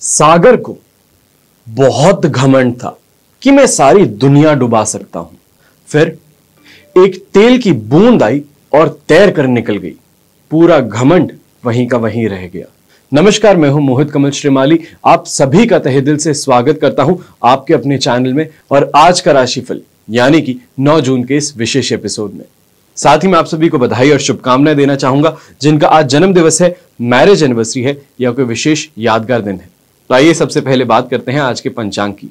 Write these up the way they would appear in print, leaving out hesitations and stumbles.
सागर को बहुत घमंड था कि मैं सारी दुनिया डुबा सकता हूं। फिर एक तेल की बूंद आई और तैर कर निकल गई। पूरा घमंड वहीं का वहीं रह गया। नमस्कार, मैं हूं मोहित कमल श्रीमाली। आप सभी का तहे दिल से स्वागत करता हूं आपके अपने चैनल में और आज का राशिफल यानी कि 9 जून के इस विशेष एपिसोड में। साथ ही मैं आप सभी को बधाई और शुभकामनाएं देना चाहूंगा जिनका आज जन्म दिवस है, मैरिज एनिवर्सरी है या कोई विशेष यादगार दिन है। तो आइए सबसे पहले बात करते हैं आज के पंचांग की।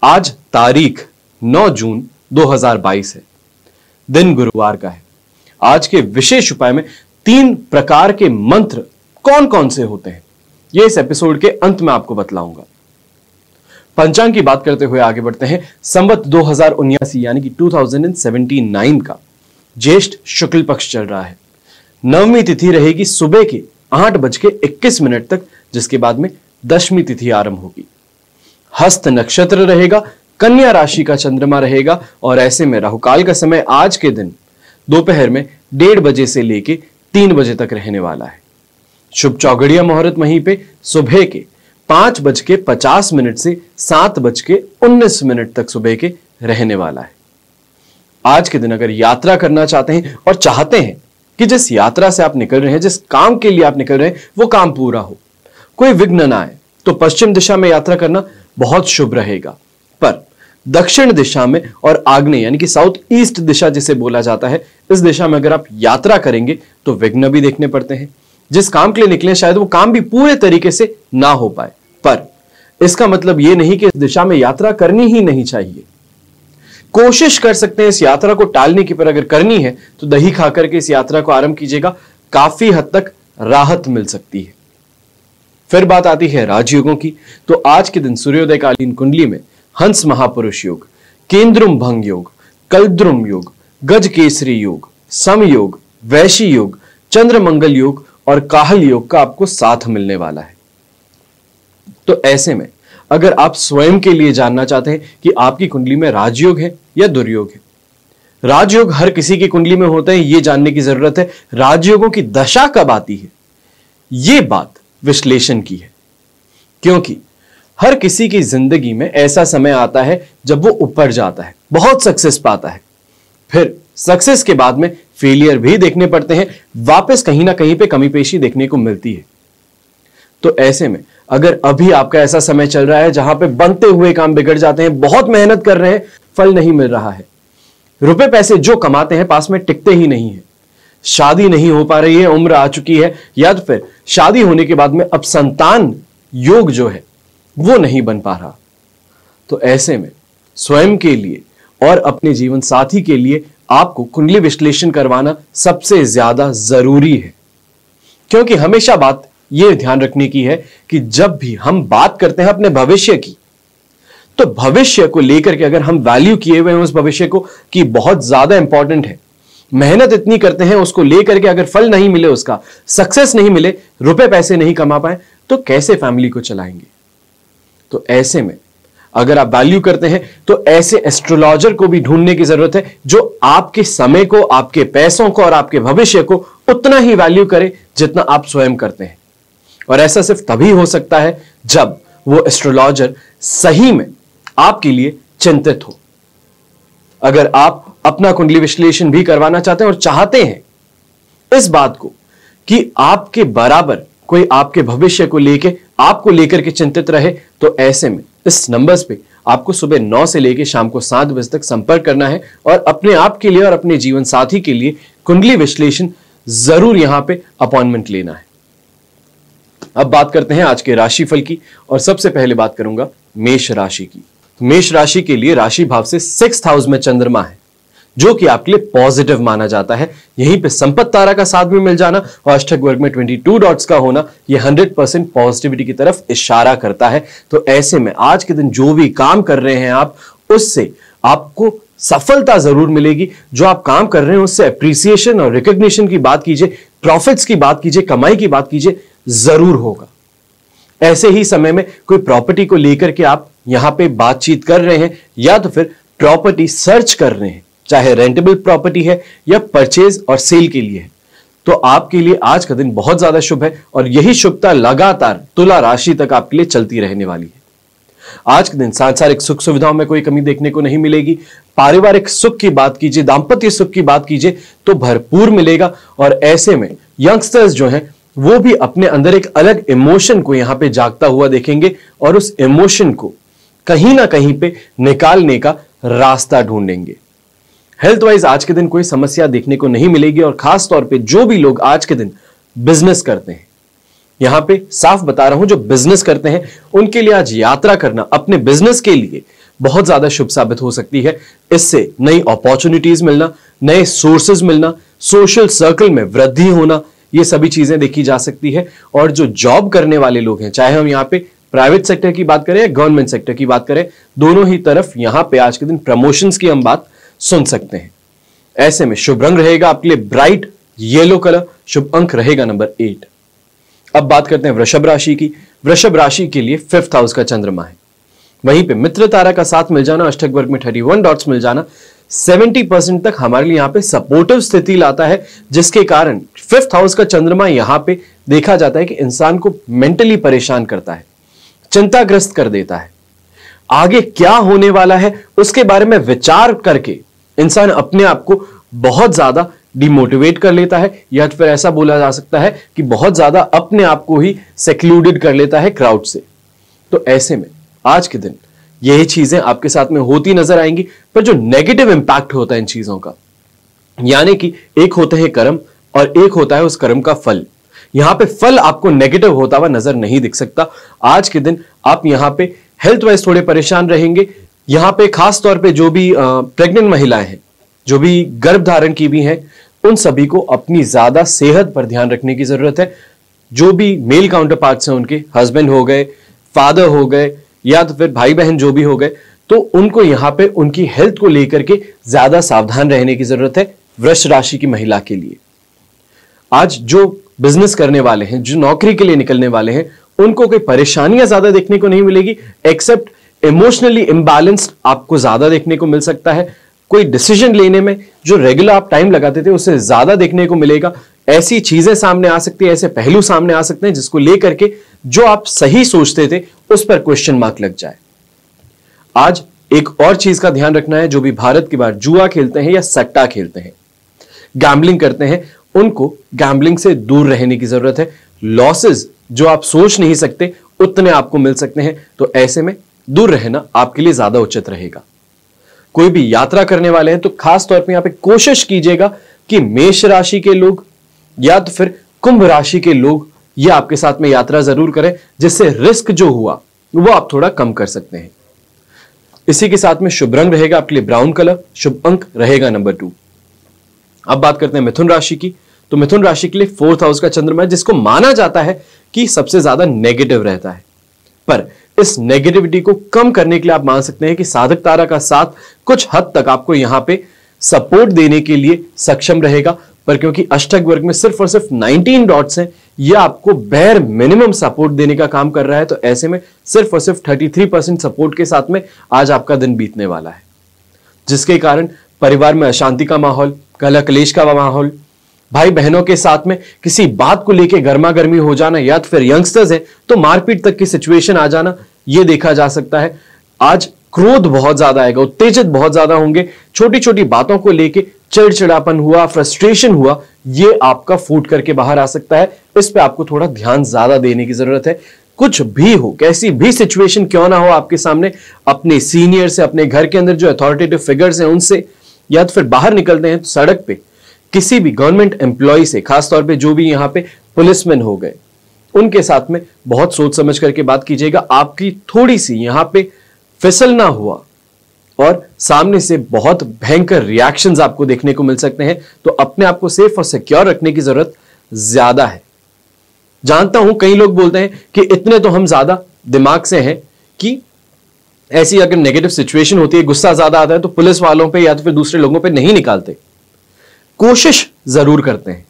आज तारीख 9 जून 2022 है, दिन गुरुवार का है। आज के विशेष उपाय में 3 प्रकार के मंत्र कौन कौन से होते हैं ये इस एपिसोड के अंत में आपको बतलाऊंगा। पंचांग की बात करते हुए आगे बढ़ते हैं। संवत 2079 यानी कि 2079 का ज्येष्ठ शुक्ल पक्ष चल रहा है। नवमी तिथि रहेगी सुबह के 8:21 तक, जिसके बाद में दशमी तिथि आरंभ होगी। हस्त नक्षत्र रहेगा, कन्या राशि का चंद्रमा रहेगा और ऐसे में राहुकाल का समय आज के दिन दोपहर में 1:30 बजे से लेके 3 बजे तक रहने वाला है। शुभ चौगड़िया मुहूर्त वहीं पे सुबह के 5:50 से 7:19 तक सुबह के रहने वाला है। आज के दिन अगर यात्रा करना चाहते हैं और चाहते हैं कि जिस यात्रा से आप निकल रहे हैं, जिस काम के लिए आप निकल रहे हैं, वो काम पूरा हो, कोई विघ्न ना आए, तो पश्चिम दिशा में यात्रा करना बहुत शुभ रहेगा। पर दक्षिण दिशा में और आग्नेय यानी कि साउथ ईस्ट दिशा जिसे बोला जाता है, इस दिशा में अगर आप यात्रा करेंगे तो विघ्न भी देखने पड़ते हैं। जिस काम के लिए निकले शायद वो काम भी पूरे तरीके से ना हो पाए, पर इसका मतलब ये नहीं कि इस दिशा में यात्रा करनी ही नहीं चाहिए। कोशिश कर सकते हैं इस यात्रा को टालने की, पर अगर करनी है तो दही खाकर के इस यात्रा को आरंभ कीजिएगा, काफी हद तक राहत मिल सकती है। फिर बात आती है राजयोगों की। तो आज के दिन सूर्योदय कालीन कुंडली में हंस महापुरुष योग, केंद्रुम भंग योग, कल्द्रुम योग, गज केसरी योग, सम योग, वैशी योग, चंद्र मंगल योग और काहल योग का आपको साथ मिलने वाला है। तो ऐसे में अगर आप स्वयं के लिए जानना चाहते हैं कि आपकी कुंडली में राजयोग है या दुर्योग है, राजयोग हर किसी की कुंडली में होते हैं, यह जानने की जरूरत है राजयोगों की दशा कब आती है। यह बात विश्लेषण की है, क्योंकि हर किसी की जिंदगी में ऐसा समय आता है जब वो ऊपर जाता है, बहुत सक्सेस पाता है, फिर सक्सेस के बाद में फेलियर भी देखने पड़ते हैं, वापस कहीं ना कहीं पे कमी पेशी देखने को मिलती है। तो ऐसे में अगर अभी आपका ऐसा समय चल रहा है जहां पे बनते हुए काम बिगड़ जाते हैं, बहुत मेहनत कर रहे हैं, फल नहीं मिल रहा है, रुपए पैसे जो कमाते हैं पास में टिकते ही नहीं है, शादी नहीं हो पा रही है, उम्र आ चुकी है, या तो फिर शादी होने के बाद में अब संतान योग जो है वो नहीं बन पा रहा, तो ऐसे में स्वयं के लिए और अपने जीवन साथी के लिए आपको कुंडली विश्लेषण करवाना सबसे ज्यादा जरूरी है। क्योंकि हमेशा बात यह ध्यान रखने की है कि जब भी हम बात करते हैं अपने भविष्य की, तो भविष्य को लेकर के अगर हम वैल्यू किए हुए हैं उस भविष्य को कि बहुत ज्यादा इंपॉर्टेंट है, मेहनत इतनी करते हैं उसको लेकर के, अगर फल नहीं मिले, उसका सक्सेस नहीं मिले, रुपए पैसे नहीं कमा पाए, तो कैसे फैमिली को चलाएंगे। तो ऐसे में अगर आप वैल्यू करते हैं तो ऐसे एस्ट्रोलॉजर को भी ढूंढने की जरूरत है जो आपके समय को, आपके पैसों को और आपके भविष्य को उतना ही वैल्यू करे जितना आप स्वयं करते हैं। और ऐसा सिर्फ तभी हो सकता है जब वो एस्ट्रोलॉजर सही में आपके लिए चिंतित हो। अगर आप अपना कुंडली विश्लेषण भी करवाना चाहते हैं और चाहते हैं इस बात को कि आपके बराबर कोई आपके भविष्य को आपको लेकर के चिंतित रहे, तो ऐसे में इस नंबर्स पे आपको सुबह 9 से लेकर शाम को 7 बजे तक संपर्क करना है और अपने आप के लिए और अपने जीवन साथी के लिए कुंडली विश्लेषण जरूर यहां पे अपॉइंटमेंट लेना है। अब बात करते हैं आज के राशिफल की और सबसे पहले बात करूंगा मेष राशि की। मेष राशि के लिए राशि भाव से 6th हाउस में चंद्रमा है, जो कि आपके लिए पॉजिटिव माना जाता है। यहीं पे संपत्ति तारा का साथ भी मिल जाना और अष्टक वर्ग में 22 डॉट्स का होना, यह 100% पॉजिटिविटी की तरफ इशारा करता है। तो ऐसे में आज के दिन जो भी काम कर रहे हैं आप, उससे आपको सफलता जरूर मिलेगी। जो आप काम कर रहे हैं उससे अप्रिसिएशन और रिकॉग्निशन की बात कीजिए, प्रॉफिट्स की बात कीजिए, कमाई की बात कीजिए, जरूर होगा। ऐसे ही समय में कोई प्रॉपर्टी को लेकर के आप यहां पे बातचीत कर रहे हैं या तो फिर प्रॉपर्टी सर्च कर रहे हैं, चाहे रेंटेबल प्रॉपर्टी है या परचेज और सेल के लिए है, तो आपके लिए आज का दिन बहुत ज्यादा शुभ है और यही शुभता लगातार तुला राशि तक आपके लिए चलती रहने वाली है। आज के दिन सांसारिक सुख सुविधाओं में कोई कमी देखने को नहीं मिलेगी। पारिवारिक सुख की बात कीजिए, दांपत्य सुख की बात कीजिए तो भरपूर मिलेगा। और ऐसे में यंगस्टर्स जो हैं वो भी अपने अंदर एक अलग इमोशन को यहां पे जागता हुआ देखेंगे और उस इमोशन को कहीं ना कहीं पे निकालने का रास्ता ढूंढेंगे। हेल्थ वाइज आज के दिन कोई समस्या देखने को नहीं मिलेगी और खास तौर पे जो भी लोग आज के दिन बिजनेस करते हैं, यहां पे साफ बता रहा हूं, जो बिजनेस करते हैं उनके लिए आज यात्रा करना अपने बिजनेस के लिए बहुत ज्यादा शुभ साबित हो सकती है। इससे नई अपॉर्चुनिटीज मिलना, नए सोर्सेज मिलना, सोशल सर्कल में वृद्धि होना, ये सभी चीजें देखी जा सकती है। और जो जॉब करने वाले लोग हैं, चाहे हम यहां पे प्राइवेट सेक्टर की बात करें या गवर्नमेंट सेक्टर की बात करें, दोनों ही तरफ यहां पे आज के दिन प्रमोशंस की हम बात सुन सकते हैं। ऐसे में शुभ रंग रहेगा आपके लिए ब्राइट येलो कलर, शुभ अंक रहेगा नंबर 8। अब बात करते हैं वृषभ राशि की। वृषभ राशि के लिए 5th हाउस का चंद्रमा है, वहीं पे मित्र तारा का साथ मिल जाना, अष्टक वर्ग में 31 डॉट्स मिल जाना 70% तक हमारे लिए यहां पे सपोर्टिव स्थिति लाता है, जिसके कारण 5th हाउस का चंद्रमा यहां पे देखा जाता है कि इंसान को मेंटली परेशान करता है, चिंताग्रस्त कर देता है। आगे क्या होने वाला है उसके बारे में विचार करके इंसान अपने आप को बहुत ज्यादा डिमोटिवेट कर लेता है, या फिर ऐसा बोला जा सकता है कि बहुत ज्यादा अपने आप को ही सेक्लूडेड कर लेता है क्राउड से। तो ऐसे में आज के दिन यही चीजें आपके साथ में होती नजर आएंगी, पर जो नेगेटिव इंपैक्ट होता है इन चीजों का, यानी कि एक होते हैं कर्म और एक होता है उस कर्म का फल। यहां पे फल आपको नेगेटिव होता हुआ नजर नहीं दिख सकता। आज के दिन आप यहां पे हेल्थ वाइज थोड़े परेशान रहेंगे। यहां पे खास तौर पे जो भी प्रेग्नेंट महिलाएं हैं, जो भी गर्भ धारण की भी हैं, उन सभी को अपनी ज्यादा सेहत पर ध्यान रखने की जरूरत है। जो भी मेल काउंटर पार्ट्स हैं, उनके हस्बैंड हो गए, फादर हो गए, या तो फिर भाई बहन जो भी हो गए, तो उनको यहां पे उनकी हेल्थ को लेकर के ज्यादा सावधान रहने की जरूरत है वृष राशि की महिला के लिए। आज जो बिजनेस करने वाले हैं, जो नौकरी के लिए निकलने वाले हैं, उनको कोई परेशानियां ज्यादा देखने को नहीं मिलेगी, एक्सेप्ट इमोशनली इम्बैलेंस्ड आपको ज्यादा देखने को मिल सकता है। कोई डिसीजन लेने में जो रेगुलर आप टाइम लगाते थे उससे ज्यादा देखने को मिलेगा। ऐसी चीजें सामने आ सकती है, ऐसे पहलू सामने आ सकते हैं जिसको लेकर के जो आप सही सोचते थे उस पर क्वेश्चन मार्क लग जाए। आज एक और चीज का ध्यान रखना है, जो भी भारत के बाहर जुआ खेलते हैं या सट्टा खेलते हैं, गैम्बलिंग करते हैं, उनको गैम्बलिंग से दूर रहने की जरूरत है। लॉसेस जो आप सोच नहीं सकते उतने आपको मिल सकते हैं, तो ऐसे में दूर रहना आपके लिए ज्यादा उचित रहेगा। कोई भी यात्रा करने वाले हैं तो खास तौर पे यहां पे कोशिश कीजिएगा कि मेष राशि के लोग या तो फिर कुंभ राशि के लोग ये आपके साथ में यात्रा जरूर करें, जिससे रिस्क जो हुआ वो आप थोड़ा कम कर सकते हैं। इसी के साथ में शुभ रंग रहेगा आपके लिए ब्राउन कलर, शुभ अंक रहेगा नंबर 2। अब बात करते हैं मिथुन राशि की। तो मिथुन राशि के लिए 4th हाउस का चंद्रमा है, जिसको माना जाता है कि सबसे ज्यादा नेगेटिव रहता है, पर इस नेगेटिविटी को कम करने के लिए आप मान सकते हैं कि साधक तारा का साथ कुछ हद तक आपको यहां पे सपोर्ट देने के लिए सक्षम रहेगा। पर क्योंकि अष्टक वर्ग में सिर्फ और सिर्फ 19 डॉट्स हैं, यह आपको बेर मिनिमम सपोर्ट देने का काम कर रहा है, तो ऐसे में सिर्फ और सिर्फ 33% सपोर्ट के साथ में आज आपका दिन बीतने वाला है, जिसके कारण परिवार में अशांति का माहौल, कलह कलेश का माहौल, भाई बहनों के साथ में किसी बात को लेके गर्मा गर्मी हो जाना, या तो फिर यंगस्टर्स है तो मारपीट तक की सिचुएशन आ जाना, यह देखा जा सकता है। आज क्रोध बहुत ज्यादा आएगा, उत्तेजित बहुत ज्यादा होंगे, छोटी छोटी बातों को लेके चिड़चिड़ापन हुआ, फ्रस्ट्रेशन हुआ, यह आपका फूट करके बाहर आ सकता है। इस पे आपको थोड़ा ध्यान ज्यादा देने की जरूरत है। कुछ भी हो, कैसी भी सिचुएशन क्यों ना हो आपके सामने, अपने सीनियर से, अपने घर के अंदर जो अथॉरिटेटिव फिगर्स हैं उनसे, या तो फिर बाहर निकलते हैं तो सड़क पे किसी भी गवर्नमेंट एम्प्लॉय से, खासतौर पे जो भी यहां पे पुलिसमैन हो गए, उनके साथ में बहुत सोच समझ करके बात कीजिएगा। आपकी थोड़ी सी यहां पे फिसलना हुआ और सामने से बहुत भयंकर रिएक्शंस आपको देखने को मिल सकते हैं, तो अपने आप को सेफ और सिक्योर रखने की जरूरत ज्यादा है। जानता हूं कई लोग बोलते हैं कि इतने तो हम ज्यादा दिमाग से हैं कि ऐसी अगर नेगेटिव सिचुएशन होती है, गुस्सा ज्यादा आता है, तो पुलिस वालों पे या तो फिर दूसरे लोगों पे नहीं निकालते। कोशिश जरूर करते हैं,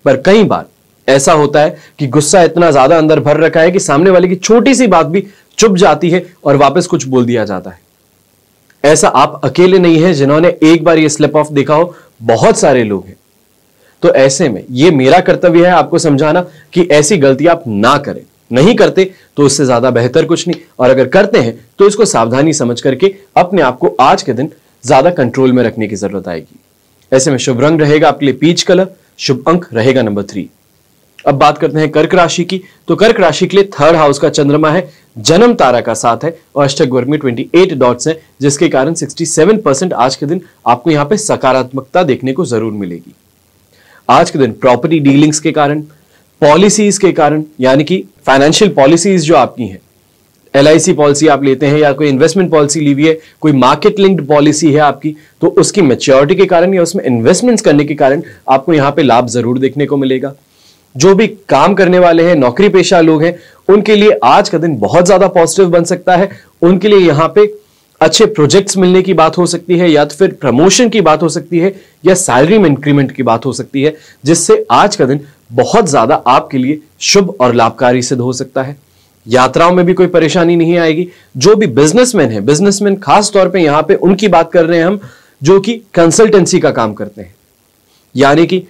पर कई बार ऐसा होता है कि गुस्सा इतना ज्यादा अंदर भर रखा है कि सामने वाले की छोटी सी बात भी चुप जाती है और वापस कुछ बोल दिया जाता है। ऐसा आप अकेले नहीं हैं जिन्होंने एक बार ये स्लिप ऑफ देखा हो, बहुत सारे लोग हैं। तो ऐसे में ये मेरा कर्तव्य है आपको समझाना कि ऐसी गलती आप ना करें। नहीं करते तो उससे ज्यादा बेहतर कुछ नहीं, और अगर करते हैं तो इसको सावधानी समझ करके अपने आप को आज के दिन ज्यादा कंट्रोल में रखने की जरूरत आएगी। ऐसे में शुभ रंग रहेगा आपके लिए पीच कलर, शुभ अंक रहेगा नंबर 3। अब बात करते हैं कर्क राशि की। तो कर्क राशि के लिए 3rd हाउस का चंद्रमा है, जन्म तारा का साथ है और अष्टक वर्ग में 28 डॉट्स हैं, जिसके कारण 67% आज के दिन आपको यहां पे सकारात्मकता देखने को जरूर मिलेगी। आज के दिन प्रॉपर्टी डीलिंग्स के कारण, पॉलिसीज के कारण, यानी कि फाइनेंशियल पॉलिसीज जो आपकी हैं, LIC पॉलिसी आप लेते हैं या कोई इन्वेस्टमेंट पॉलिसी ली हुई है, कोई मार्केट लिंक्ड पॉलिसी है आपकी, तो उसकी मैच्योरिटी के कारण या उसमें इन्वेस्टमेंट्स करने के कारण आपको यहां पे लाभ जरूर देखने को मिलेगा। जो भी काम करने वाले हैं, नौकरी पेशा लोग हैं, उनके लिए आज का दिन बहुत ज्यादा पॉजिटिव बन सकता है। उनके लिए यहां पे अच्छे प्रोजेक्ट्स मिलने की बात हो सकती है, या तो फिर प्रमोशन की बात हो सकती है, या सैलरी में इंक्रीमेंट की बात हो सकती है, जिससे आज का दिन बहुत ज्यादा आपके लिए शुभ और लाभकारी सिद्ध हो सकता है। यात्राओं में भी कोई परेशानी नहीं आएगी। जो भी बिजनेसमैन है, बिजनेसमैन खास तौर पे यहां पे उनकी बात कर रहे हैं हम, जो कि कंसल्टेंसी का काम करते हैं, यानी कि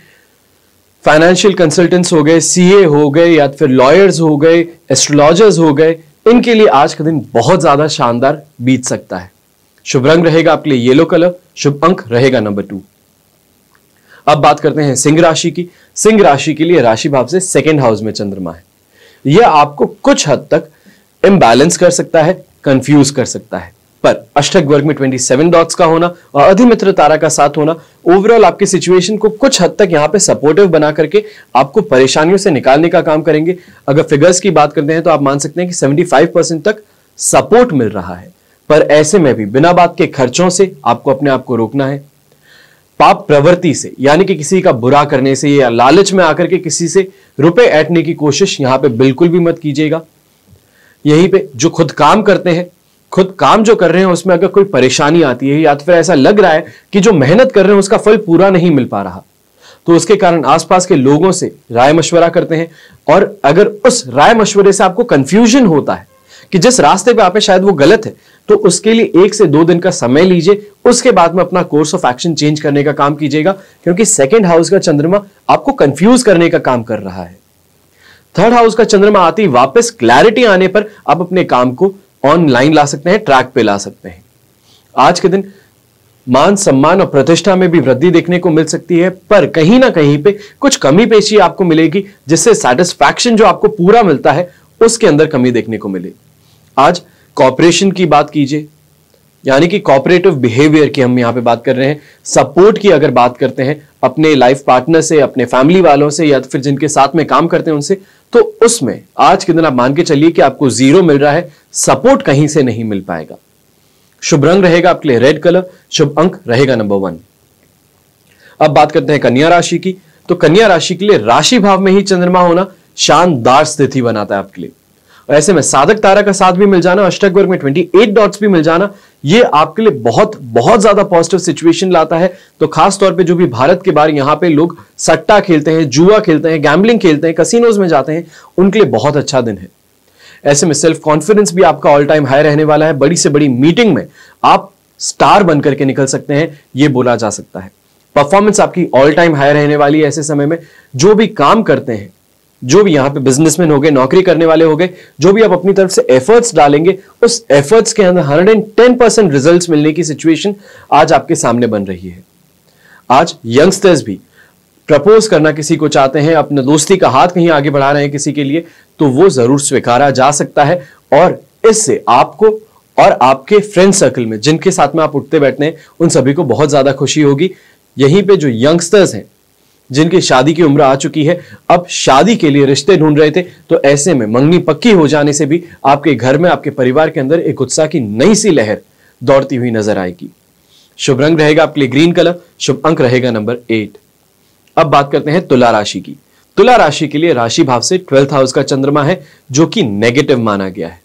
फाइनेंशियल कंसल्टेंट्स हो गए, CA हो गए, या फिर लॉयर्स हो गए, एस्ट्रोलॉजर्स हो गए, इनके लिए आज का दिन बहुत ज्यादा शानदार बीत सकता है। शुभ रंग रहेगा आपके लिए येलो कलर, शुभ अंक रहेगा नंबर 2। अब बात करते हैं सिंह राशि की। सिंह राशि के लिए राशि भाव से 2nd हाउस में चंद्रमा है। यह आपको कुछ हद तक इम्बैलेंस कर सकता है, कंफ्यूज कर सकता है, पर अष्टक वर्ग में 27 डॉट्स का होना और अधिमित्र तारा का साथ होना ओवरऑल आपकी सिचुएशन को कुछ हद तक यहां पे सपोर्टिव बना करके आपको परेशानियों से निकालने का काम करेंगे। अगर फिगर्स की बात करते हैं तो आप मान सकते हैं कि 75% तक सपोर्ट मिल रहा है, पर ऐसे में भी बिना बात के खर्चों से आपको अपने आप को रोकना है। पाप प्रवृत्ति से, यानी कि किसी का बुरा करने से या लालच में आकर के किसी से रुपए ऐंठने की कोशिश यहां पे बिल्कुल भी मत कीजिएगा। यहीं पे जो खुद काम करते हैं, खुद काम जो कर रहे हैं, उसमें अगर कोई परेशानी आती है या तो फिर ऐसा लग रहा है कि जो मेहनत कर रहे हैं उसका फल पूरा नहीं मिल पा रहा, तो उसके कारण आसपास के लोगों से राय मशवरा करते हैं, और अगर उस राय मशवरे से आपको कंफ्यूजन होता है कि जिस रास्ते पे आप है शायद वो गलत है, तो उसके लिए 1 से 2 दिन का समय लीजिए, उसके बाद में अपना कोर्स ऑफ एक्शन चेंज करने का काम कीजिएगा, क्योंकि 2nd हाउस का चंद्रमा आपको कंफ्यूज करने का काम कर रहा है। 3rd हाउस का चंद्रमा आती वापस क्लैरिटी आने पर आप अपने काम को ऑनलाइन ला सकते हैं, ट्रैक पे ला सकते हैं। आज के दिन मान सम्मान और प्रतिष्ठा में भी वृद्धि देखने को मिल सकती है, पर कहीं ना कहीं पे कुछ कमी पेशी आपको मिलेगी, जिससे सेटिस्फैक्शन जो आपको पूरा मिलता है उसके अंदर कमी देखने को मिले। आज कॉपरेशन की बात कीजिए, यानी कि कॉपरेटिव बिहेवियर की हम यहां पे बात कर रहे हैं। सपोर्ट की अगर बात करते हैं अपने लाइफ पार्टनर से, अपने फैमिली वालों से, या फिर जिनके साथ में काम करते हैं उनसे, तो उसमें आज के दिन आप मान के चलिए कि आपको 0 मिल रहा है, सपोर्ट कहीं से नहीं मिल पाएगा। शुभ रंग रहेगा आपके लिए रेड कलर, शुभ अंक रहेगा नंबर 1। अब बात करते हैं कन्या राशि की। तो कन्या राशि के लिए राशि भाव में ही चंद्रमा होना शानदार स्थिति बनाता है आपके लिए। ऐसे में साधक तारा का साथ भी मिल जाना, अष्टक वर्ग में 28 डॉट्स भी मिल जाना, ये आपके लिए बहुत बहुत ज्यादा पॉजिटिव सिचुएशन लाता है। तो खास तौर पे जो भी भारत के बाहर यहां पे लोग सट्टा खेलते हैं, जुआ खेलते हैं, गैम्बलिंग खेलते हैं, कसिनोज में जाते हैं, उनके लिए बहुत अच्छा दिन है। ऐसे में सेल्फ कॉन्फिडेंस भी आपका ऑल टाइम हाई रहने वाला है। बड़ी से बड़ी मीटिंग में आप स्टार बनकर के निकल सकते हैं, यह बोला जा सकता है। परफॉर्मेंस आपकी ऑल टाइम हाई रहने वाली है। ऐसे समय में जो भी काम करते हैं, जो भी यहां पे बिजनेसमैन हो गए, नौकरी करने वाले हो गए, जो भी आप अपनी तरफ से एफर्ट्स डालेंगे, उस एफर्ट्स के अंदर 110% रिजल्ट्स मिलने की सिचुएशन आज आपके सामने बन रही है। आज यंगस्टर्स भी प्रपोज करना किसी को चाहते हैं, अपने दोस्ती का हाथ कहीं आगे बढ़ा रहे हैं किसी के लिए, तो वो जरूर स्वीकारा जा सकता है। और इससे आपको और आपके फ्रेंड सर्कल में जिनके साथ में आप उठते बैठते हैं, उन सभी को बहुत ज्यादा खुशी होगी। यहीं पे जो यंगस्टर्स हैं जिनकी शादी की उम्र आ चुकी है, अब शादी के लिए रिश्ते ढूंढ रहे थे, तो ऐसे में मंगनी पक्की हो जाने से भी आपके घर में, आपके परिवार के अंदर एक उत्साह की नई सी लहर दौड़ती हुई नजर आएगी। शुभ रंग रहेगा आपके लिए ग्रीन कलर, शुभ अंक रहेगा नंबर 8। अब बात करते हैं तुला राशि की। तुला राशि के लिए राशि भाव से 12th हाउस का चंद्रमा है, जो कि नेगेटिव माना गया है।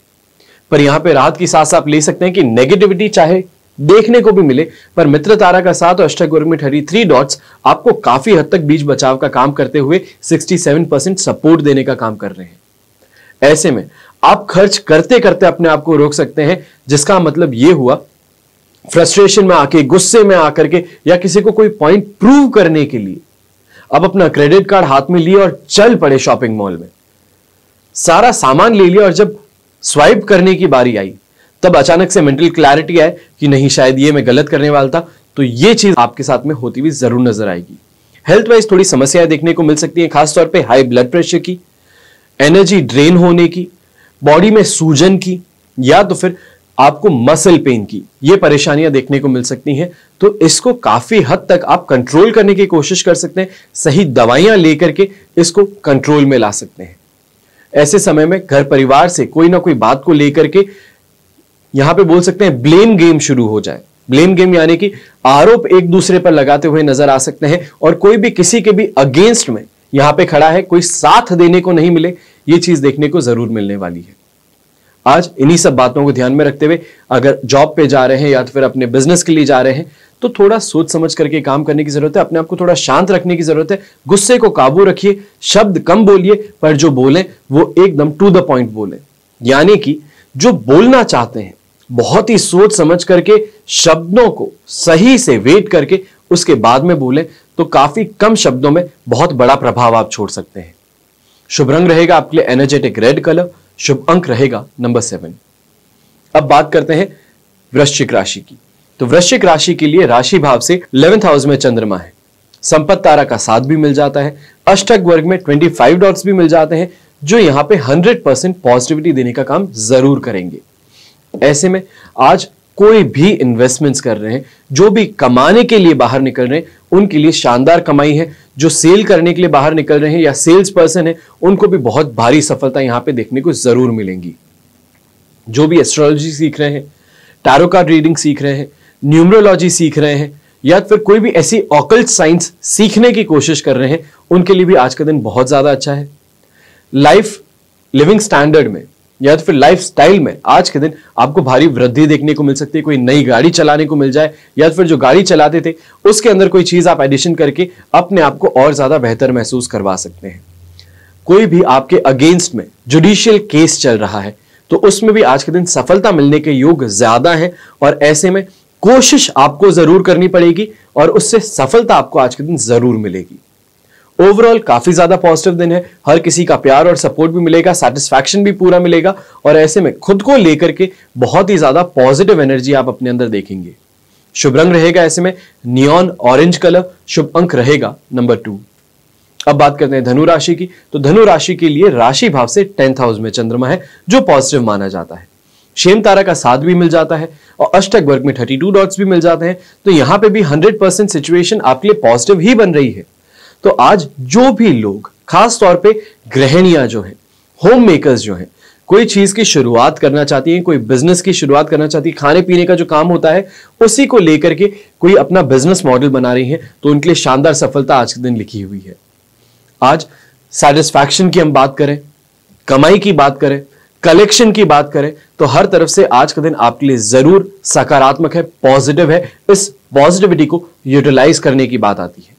पर यहां पे राहत की सांस आप ले सकते हैं कि नेगेटिविटी चाहे देखने को भी मिले, पर मित्र तारा का साथ और अष्टक वर्ग में 33 डॉट्स आपको काफी हद तक बीच बचाव का काम करते हुए 67% सपोर्ट देने का काम कर रहे हैं। ऐसे में आप खर्च करते करते अपने आप को रोक सकते हैं, जिसका मतलब यह हुआ फ्रस्ट्रेशन में आके, गुस्से में आकर के, या किसी को कोई पॉइंट प्रूव करने के लिए अब अपना क्रेडिट कार्ड हाथ में लिए और चल पड़े शॉपिंग मॉल में, सारा सामान ले लिया और जब स्वाइप करने की बारी आई तब अचानक से मेंटल क्लैरिटी आए कि नहीं, शायद ये मैं गलत करने वाला था। तो ये चीज आपके साथ में होती हुई जरूर नजर आएगी। हेल्थ वाइज थोड़ी समस्याएं देखने को मिल सकती हैं, खासतौर पे हाई ब्लड प्रेशर की, एनर्जी ड्रेन होने की, बॉडी में सूजन की, या तो फिर आपको मसल पेन की, ये परेशानियां देखने को मिल सकती हैं। तो इसको काफी हद तक आप कंट्रोल करने की कोशिश कर सकते हैं, सही दवाइयां लेकर के इसको कंट्रोल में ला सकते हैं। ऐसे समय में घर परिवार से कोई ना कोई बात को लेकर के यहां पे बोल सकते हैं ब्लेम गेम शुरू हो जाए। ब्लेम गेम यानी कि आरोप एक दूसरे पर लगाते हुए नजर आ सकते हैं और कोई भी किसी के भी अगेंस्ट में यहां पे खड़ा है, कोई साथ देने को नहीं मिले, ये चीज देखने को जरूर मिलने वाली है। आज इन्हीं सब बातों को ध्यान में रखते हुए अगर जॉब पे जा रहे हैं या तो फिर अपने बिजनेस के लिए जा रहे हैं तो थोड़ा सोच समझ करके काम करने की जरूरत है, अपने आप को थोड़ा शांत रखने की जरूरत है, गुस्से को काबू रखिए, शब्द कम बोलिए, पर जो बोले वो एकदम टू द पॉइंट बोले। यानी कि जो बोलना चाहते हैं बहुत ही सोच समझ करके शब्दों को सही से वेट करके उसके बाद में बोले तो काफी कम शब्दों में बहुत बड़ा प्रभाव आप छोड़ सकते हैं। शुभ रंग रहेगा आपके लिए एनर्जेटिक रेड कलर, शुभ अंक रहेगा नंबर 7। अब बात करते हैं वृश्चिक राशि की। तो वृश्चिक राशि के लिए राशि भाव से 11th हाउस में चंद्रमा है, संपत्ति तारा का साथ भी मिल जाता है, अष्टक वर्ग में 25 डॉट्स भी मिल जाते हैं जो यहां पे 100% पॉजिटिविटी देने का काम जरूर करेंगे। ऐसे में आज कोई भी इन्वेस्टमेंट्स कर रहे हैं, जो भी कमाने के लिए बाहर निकल रहे हैं, उनके लिए शानदार कमाई है। जो सेल करने के लिए बाहर निकल रहे हैं या सेल्स पर्सन है, उनको भी बहुत भारी सफलता यहां पे देखने को जरूर मिलेंगी। जो भी एस्ट्रोलॉजी सीख रहे हैं, टैरो कार्ड रीडिंग सीख रहे हैं, न्यूमरोलॉजी सीख रहे हैं या फिर कोई भी ऐसी ऑकल्ट साइंस सीखने की कोशिश कर रहे हैं, उनके लिए भी आज का दिन बहुत ज्यादा अच्छा है। लाइफ लिविंग स्टैंडर्ड में या तो फिर लाइफ स्टाइल में आज के दिन आपको भारी वृद्धि देखने को मिल सकती है। कोई नई गाड़ी चलाने को मिल जाए या फिर जो गाड़ी चलाते थे उसके अंदर कोई चीज आप एडिशन करके अपने आप को और ज्यादा बेहतर महसूस करवा सकते हैं। कोई भी आपके अगेंस्ट में जुडिशियल केस चल रहा है तो उसमें भी आज के दिन सफलता मिलने के योग ज्यादा है और ऐसे में कोशिश आपको जरूर करनी पड़ेगी और उससे सफलता आपको आज के दिन जरूर मिलेगी। ओवरऑल काफी ज्यादा पॉजिटिव दिन है, हर किसी का प्यार और सपोर्ट भी मिलेगा, सेटिस्फैक्शन भी पूरा मिलेगा और ऐसे में खुद को लेकर के बहुत ही ज्यादा पॉजिटिव एनर्जी आप अपने अंदर देखेंगे। शुभ रंग रहेगा ऐसे में नियॉन ऑरेंज कलर, शुभ अंक रहेगा नंबर 2। अब बात करते हैं धनु राशि की। तो धनु राशि के लिए राशि भाव से 10th हाउस में चंद्रमा है जो पॉजिटिव माना जाता है, शेम तारा का साथ भी मिल जाता है और अष्टक वर्ग में 32 डॉट्स भी मिल जाते हैं। तो यहां पे भी 100% सिचुएशन आपके लिए पॉजिटिव ही बन रही है। तो आज जो भी लोग, खास तौर पे गृहिणियां जो हैं, होम मेकर्स जो हैं, कोई चीज की शुरुआत करना चाहती हैं, कोई बिजनेस की शुरुआत करना चाहती है, खाने पीने का जो काम होता है उसी को लेकर के कोई अपना बिजनेस मॉडल बना रही है, तो उनके लिए शानदार सफलता आज के दिन लिखी हुई है। आज सेटिस्फैक्शन की हम बात करें, कमाई की बात करें, कलेक्शन की बात करें तो हर तरफ से आज का दिन आपके लिए जरूर सकारात्मक है, पॉजिटिव है। इस पॉजिटिविटी को यूटिलाइज करने की बात आती है।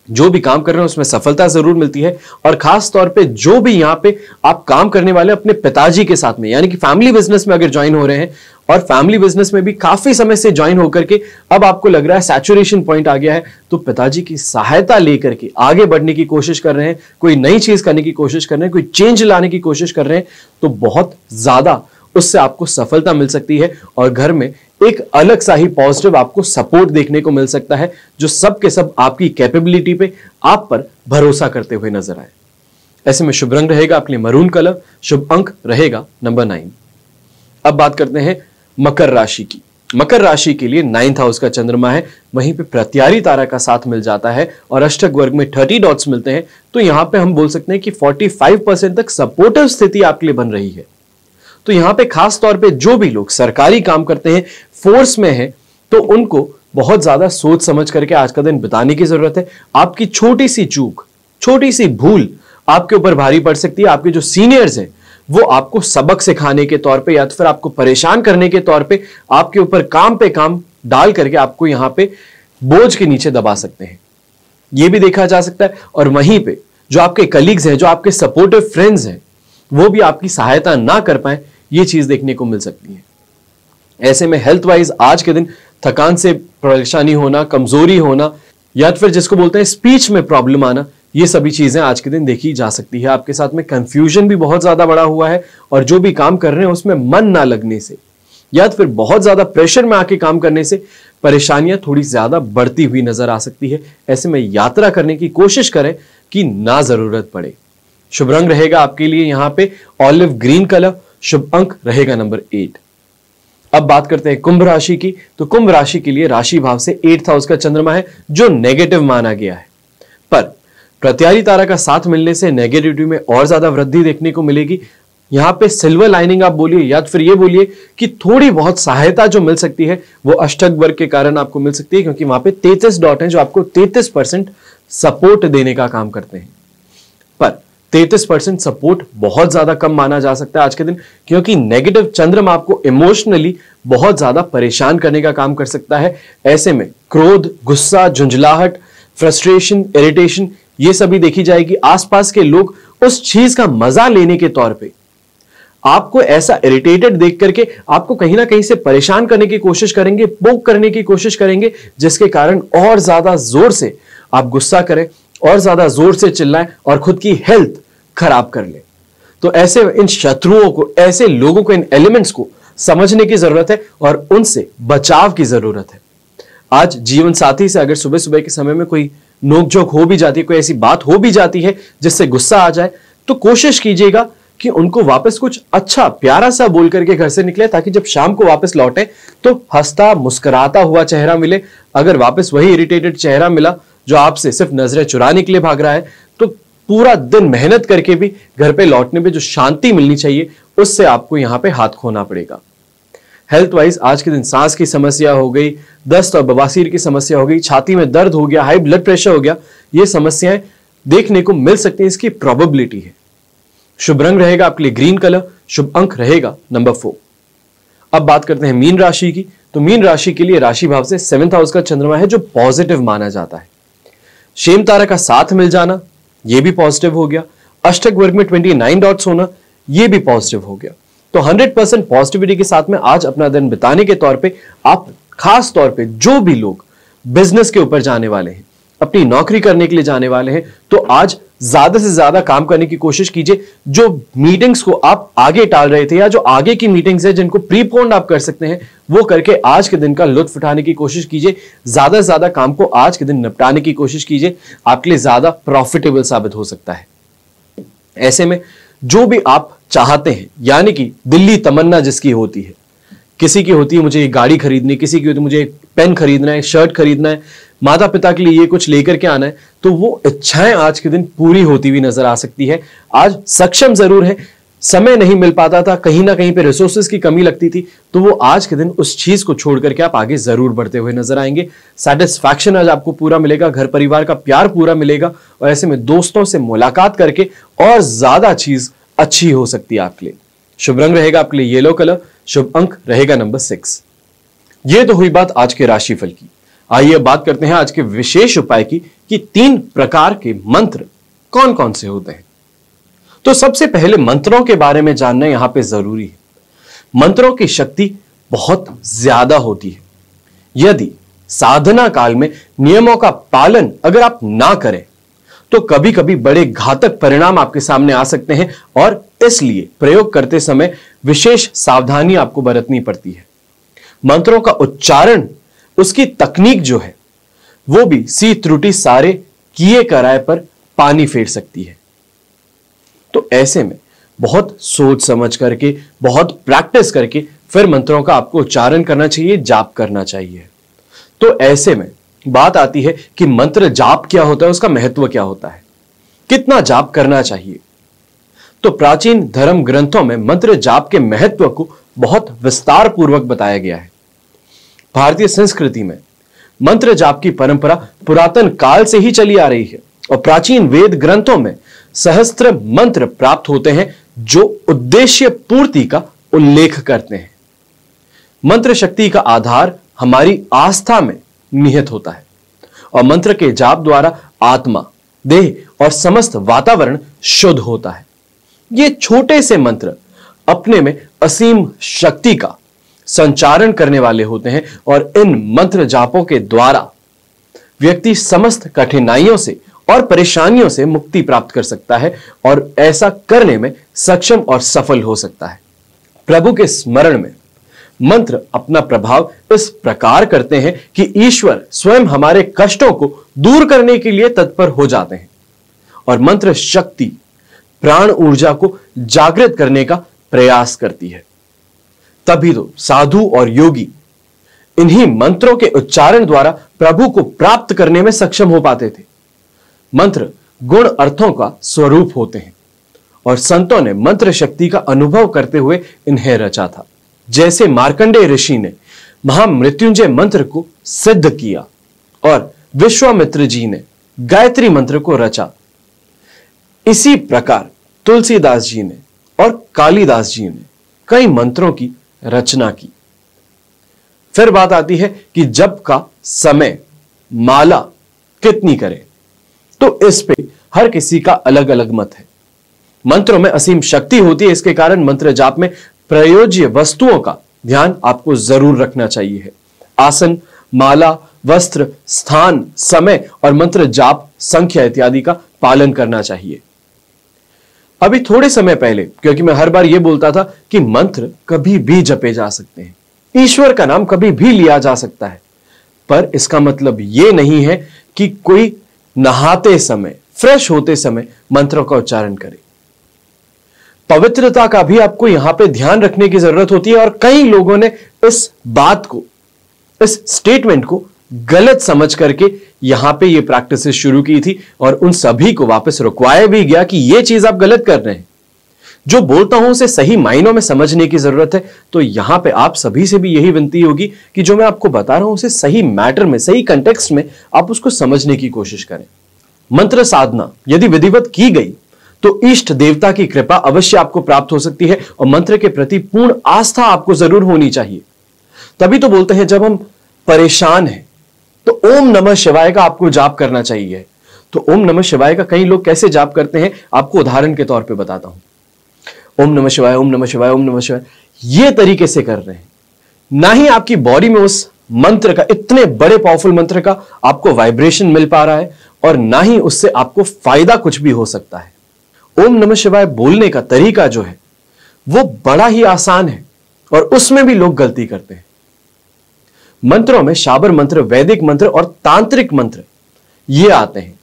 जो भी काम कर रहे हैं उसमें सफलता जरूर मिलती है और खास तौर पे जो भी यहां पे आप काम करने वाले अपने पिताजी के साथ में यानी कि फैमिली बिजनेस में अगर ज्वाइन हो रहे हैं और फैमिली बिजनेस में भी काफी समय से ज्वाइन होकर के अब आपको लग रहा है सैचुरेशन पॉइंट आ गया है, तो पिताजी की सहायता लेकर के आगे बढ़ने की कोशिश कर रहे हैं, कोई नई चीज करने की कोशिश कर रहे हैं, कोई चेंज लाने की कोशिश कर रहे हैं, तो बहुत ज्यादा उससे आपको सफलता मिल सकती है और घर में एक अलग सा ही पॉजिटिव आपको सपोर्ट देखने को मिल सकता है जो सब के सब आपकी कैपेबिलिटी पे, आप पर भरोसा करते हुए नजर आए। ऐसे में शुभ रंग रहेगा आपके लिए मरून कलर, शुभ अंक रहेगा नंबर 9। अब बात करते हैं मकर राशि की। मकर राशि के लिए 9th हाउस का चंद्रमा है, वहीं पे प्रत्यारी तारा का साथ मिल जाता है और अष्टक वर्ग में 30 डॉट्स मिलते हैं। तो यहां पे हम बोल सकते हैं कि 45% तक सपोर्टिव स्थिति आपके लिए बन रही है। तो यहां पे खास तौर पे जो भी लोग सरकारी काम करते हैं, फोर्स में हैं, तो उनको बहुत ज्यादा सोच समझ करके आज का दिन बिताने की जरूरत है। आपकी छोटी सी चूक, छोटी सी भूल आपके ऊपर भारी पड़ सकती है। आपके जो सीनियर्स हैं वो आपको सबक सिखाने के तौर पे या तो फिर आपको परेशान करने के तौर पे आपके ऊपर काम पे काम डाल करके आपको यहां पे बोझ के नीचे दबा सकते हैं, ये भी देखा जा सकता है। और वहीं पे जो आपके कलीग्स हैं, जो आपके सपोर्टिव फ्रेंड्स हैं, वो भी आपकी सहायता ना कर पाए, ये चीज देखने को मिल सकती है। ऐसे में हेल्थ वाइज आज के दिन थकान से परेशानी होना, कमजोरी होना, या फिर जिसको बोलते हैं स्पीच में प्रॉब्लम आना, ये सभी चीजें आज के दिन देखी जा सकती है। आपके साथ में कंफ्यूजन भी बहुत ज्यादा बड़ा हुआ है और जो भी काम कर रहे हैं उसमें मन ना लगने से या फिर बहुत ज्यादा प्रेशर में आके काम करने से परेशानियां थोड़ी ज्यादा बढ़ती हुई नजर आ सकती है। ऐसे में यात्रा करने की कोशिश करें कि ना जरूरत पड़े। शुभ रंग रहेगा आपके लिए यहां पे ऑलिव ग्रीन कलर। शुभ अंक रहेगा नंबर 8। अब बात करते हैं कुंभ राशि की। तो कुंभ राशि के लिए राशि भाव से 8th हाउस का चंद्रमा है जो नेगेटिव माना गया है, पर प्रत्यारी तारा का साथ मिलने से नेगेटिविटी में और ज्यादा वृद्धि देखने को मिलेगी। यहां पे सिल्वर लाइनिंग आप बोलिए या फिर ये बोलिए कि थोड़ी बहुत सहायता जो मिल सकती है वो अष्टक वर्ग के कारण आपको मिल सकती है, क्योंकि वहां पे 33 डॉट हैं जो आपको 33% सपोर्ट देने का काम करते हैं। पर 33% सपोर्ट बहुत ज्यादा कम माना जा सकता है आज के दिन, क्योंकि नेगेटिव चंद्रमा आपको इमोशनली बहुत ज्यादा परेशान करने का काम कर सकता है। ऐसे में क्रोध, गुस्सा, झुंझलाहट, फ्रस्ट्रेशन, इरिटेशन ये सभी देखी जाएगी। आसपास के लोग उस चीज का मजा लेने के तौर पे आपको ऐसा इरिटेटेड देख करके आपको कहीं ना कहीं से परेशान करने की कोशिश करेंगे, पोक करने की कोशिश करेंगे, जिसके कारण और ज्यादा जोर से आप गुस्सा करें और ज्यादा जोर से चिल्लाएं और खुद की हेल्थ खराब कर ले। तो ऐसे इन शत्रुओं को, ऐसे लोगों को, इन एलिमेंट्स को समझने की जरूरत है और उनसे बचाव की जरूरत है। आज जीवन साथी से अगर सुबह सुबह के समय में कोई नोकझोंक हो भी जाती है, कोई ऐसी बात हो भी जाती है जिससे गुस्सा आ जाए, तो कोशिश कीजिएगा कि उनको वापस कुछ अच्छा प्यारा सा बोल करके घर से निकले, ताकि जब शाम को वापस लौटे तो हंसता मुस्कुराता हुआ चेहरा मिले। अगर वापस वही इरिटेटेड चेहरा मिला जो आपसे सिर्फ नजरें चुराने के लिए भाग रहा है, तो पूरा दिन मेहनत करके भी घर पे लौटने पे जो शांति मिलनी चाहिए उससे आपको यहां पे हाथ खोना पड़ेगा। हेल्थ वाइज आज के दिन सांस की समस्या हो गई, दस्त और बवासीर की समस्या हो गई, छाती में दर्द हो गया, हाई ब्लड प्रेशर हो गया, ये समस्याएं देखने को मिल सकती हैं, इसकी प्रोबेबिलिटी है। शुभ रंग रहेगा आपके लिए ग्रीन कलर। शुभ अंक रहेगा नंबर 4। अब बात करते हैं मीन राशि की। तो मीन राशि के लिए राशि भाव से 7th हाउस का चंद्रमा है जो पॉजिटिव माना जाता है। शेम तारा का साथ मिल जाना यह भी पॉजिटिव हो गया। अष्टक वर्ग में 29 डॉट्स होना यह भी पॉजिटिव हो गया। तो 100% पॉजिटिविटी के साथ में आज अपना दिन बिताने के तौर पे आप खास तौर पे जो भी लोग बिजनेस के ऊपर जाने वाले हैं, अपनी नौकरी करने के लिए जाने वाले हैं, तो आज ज्यादा से ज्यादा काम करने की कोशिश कीजिए। जो मीटिंग्स को आप आगे टाल रहे थे या जो आगे की मीटिंग्स है जिनको प्रीपोन्ड आप कर सकते हैं, वो करके आज के दिन का लुत्फ उठाने की कोशिश कीजिए। ज्यादा से ज्यादा काम को आज के दिन निपटाने की कोशिश कीजिए, आपके लिए ज्यादा प्रॉफिटेबल साबित हो सकता है। ऐसे में जो भी आप चाहते हैं, यानी कि दिल्ली तमन्ना जिसकी होती है, किसी की होती है मुझे एक गाड़ी खरीदनी, किसी की होती है मुझे एक पेन खरीदना है, शर्ट खरीदना है, माता पिता के लिए ये कुछ लेकर के आना है, तो वो इच्छाएं आज के दिन पूरी होती हुई नजर आ सकती है। आज सक्षम जरूर है, समय नहीं मिल पाता था, कहीं ना कहीं पे रिसोर्सेज की कमी लगती थी, तो वो आज के दिन उस चीज को छोड़ करके आप आगे जरूर बढ़ते हुए नजर आएंगे। सेटिस्फैक्शन आज आपको पूरा मिलेगा, घर परिवार का प्यार पूरा मिलेगा और ऐसे में दोस्तों से मुलाकात करके और ज्यादा चीज अच्छी हो सकती है आपके लिए। शुभ रंग रहेगा आपके लिए येलो कलर। शुभ अंक रहेगा नंबर 6। ये तो हुई बात आज के राशिफल की। आइए बात करते हैं आज के विशेष उपाय की कि 3 प्रकार के मंत्र कौन कौन से होते हैं। तो सबसे पहले मंत्रों के बारे में जानना यहां पे जरूरी है। मंत्रों की शक्ति बहुत ज्यादा होती है। यदि साधना काल में नियमों का पालन अगर आप ना करें तो कभी कभी बड़े घातक परिणाम आपके सामने आ सकते हैं और इसलिए प्रयोग करते समय विशेष सावधानी आपको बरतनी पड़ती है। मंत्रों का उच्चारण, उसकी तकनीक जो है वो भी सी त्रुटि सारे किए कराए पर पानी फेर सकती है। तो ऐसे में बहुत सोच समझ करके, बहुत प्रैक्टिस करके फिर मंत्रों का आपको उच्चारण करना चाहिए, जाप करना चाहिए। तो ऐसे में बात आती है कि मंत्र जाप क्या होता है, उसका महत्व क्या होता है, कितना जाप करना चाहिए। तो प्राचीन धर्म ग्रंथों में मंत्र जाप के महत्व को बहुत विस्तार पूर्वक बताया गया है। भारतीय संस्कृति में मंत्र जाप की परंपरा पुरातन काल से ही चली आ रही है और प्राचीन वेद ग्रंथों में सहस्त्र मंत्र प्राप्त होते हैं जो उद्देश्य पूर्ति का उल्लेख करते हैं। मंत्र शक्ति का आधार हमारी आस्था में निहित होता है और मंत्र के जाप द्वारा आत्मा, देह और समस्त वातावरण शुद्ध होता है। ये छोटे से मंत्र अपने में असीम शक्ति का संचारण करने वाले होते हैं और इन मंत्र जापों के द्वारा व्यक्ति समस्त कठिनाइयों से और परेशानियों से मुक्ति प्राप्त कर सकता है और ऐसा करने में सक्षम और सफल हो सकता है। प्रभु के स्मरण में मंत्र अपना प्रभाव इस प्रकार करते हैं कि ईश्वर स्वयं हमारे कष्टों को दूर करने के लिए तत्पर हो जाते हैं और मंत्र शक्ति प्राण ऊर्जा को जागृत करने का प्रयास करती है। तभी तो साधु और योगी इन्हीं मंत्रों के उच्चारण द्वारा प्रभु को प्राप्त करने में सक्षम हो पाते थे। मंत्र गुण अर्थों का स्वरूप होते हैं और संतों ने मंत्र शक्ति का अनुभव करते हुए इन्हें रचा था। जैसे मार्कंडेय ऋषि ने महामृत्युंजय मंत्र को सिद्ध किया और विश्वामित्र जी ने गायत्री मंत्र को रचा, इसी प्रकार तुलसीदास जी ने और कालिदास जी ने कई मंत्रों की रचना की। फिर बात आती है कि जप का समय माला कितनी करें, तो इस पे हर किसी का अलग अलग मत है। मंत्रों में असीम शक्ति होती है, इसके कारण मंत्र जाप में प्रयोज्य वस्तुओं का ध्यान आपको जरूर रखना चाहिए। आसन, माला, वस्त्र, स्थान, समय और मंत्र जाप संख्या इत्यादि का पालन करना चाहिए। अभी थोड़े समय पहले, क्योंकि मैं हर बार यह बोलता था कि मंत्र कभी भी जपे जा सकते हैं, ईश्वर का नाम कभी भी लिया जा सकता है, पर इसका मतलब यह नहीं है कि कोई नहाते समय, फ्रेश होते समय मंत्रों का उच्चारण करे। पवित्रता का भी आपको यहां पे ध्यान रखने की जरूरत होती है और कई लोगों ने इस बात को, इस स्टेटमेंट को गलत समझ करके यहां पे ये प्रैक्टिस शुरू की थी और उन सभी को वापस रुकवाया भी गया कि ये चीज आप गलत कर रहे हैं। जो बोलता हूं उसे सही मायनों में समझने की जरूरत है। तो यहां पे आप सभी से भी यही विनती होगी कि जो मैं आपको बता रहा हूं उसे सही मैटर में, सही कंटेक्स्ट में आप उसको समझने की कोशिश करें। मंत्र साधना यदि विधिवत की गई तो इष्ट देवता की कृपा अवश्य आपको प्राप्त हो सकती है और मंत्र के प्रति पूर्ण आस्था आपको जरूर होनी चाहिए। तभी तो बोलते हैं जब हम परेशान हैं तो ओम नमः शिवाय का आपको जाप करना चाहिए। तो ओम नमः शिवाय का कई लोग कैसे जाप करते हैं आपको उदाहरण के तौर पे बताता हूं। ओम नमः शिवाय, ओम नमः शिवाय, ओम नमः शिवाय, ये तरीके से कर रहे हैं। ना ही आपकी बॉडी में उस मंत्र का, इतने बड़े पावरफुल मंत्र का आपको वाइब्रेशन मिल पा रहा है और ना ही उससे आपको फायदा कुछ भी हो सकता है। ओम नमः शिवाय बोलने का तरीका जो है वो बड़ा ही आसान है और उसमें भी लोग गलती करते हैं। मंत्रों में शाबर मंत्र, वैदिक मंत्र और तांत्रिक मंत्र ये आते हैं।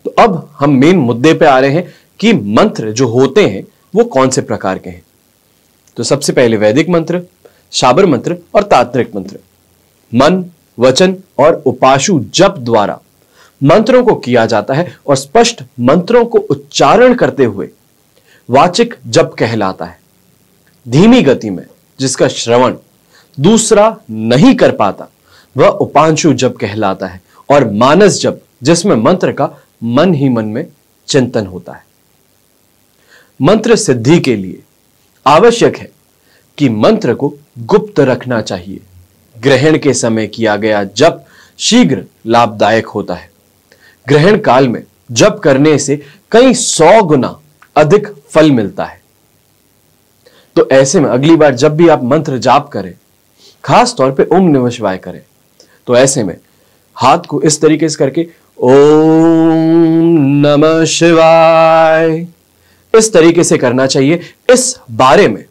तो अब हम मेन मुद्दे पे आ रहे हैं कि मंत्र जो होते हैं वो कौन से प्रकार के हैं। तो सबसे पहले वैदिक मंत्र, शाबर मंत्र और तांत्रिक मंत्र। मन, वचन और उपाशु जप द्वारा मंत्रों को किया जाता है और स्पष्ट मंत्रों को उच्चारण करते हुए वाचिक जप कहलाता है। धीमी गति में जिसका श्रवण दूसरा नहीं कर पाता वह उपांशु जप कहलाता है और मानस जप जिसमें मंत्र का मन ही मन में चिंतन होता है। मंत्र सिद्धि के लिए आवश्यक है कि मंत्र को गुप्त रखना चाहिए। ग्रहण के समय किया गया जप शीघ्र लाभदायक होता है। ग्रहण काल में जप करने से कई 100 गुना अधिक फल मिलता है। तो ऐसे में अगली बार जब भी आप मंत्र जाप करें, खास तौर पे ओम नमः शिवाय करें, तो ऐसे में हाथ को इस तरीके से करके ओम नमः शिवाय इस तरीके से करना चाहिए। इस बारे में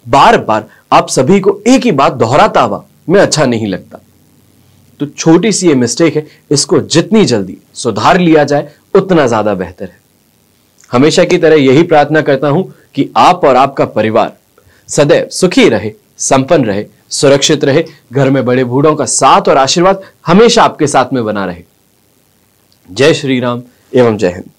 बार बार आप सभी को एक ही बात दोहराता हुआ मैं अच्छा नहीं लगता। तो छोटी सी ये मिस्टेक है, इसको जितनी जल्दी सुधार लिया जाए उतना ज्यादा बेहतर है। हमेशा की तरह यही प्रार्थना करता हूं कि आप और आपका परिवार सदैव सुखी रहे, संपन्न रहे, सुरक्षित रहे, घर में बड़े बूढ़ों का साथ और आशीर्वाद हमेशा आपके साथ में बना रहे। जय श्री राम एवं जय हिंद।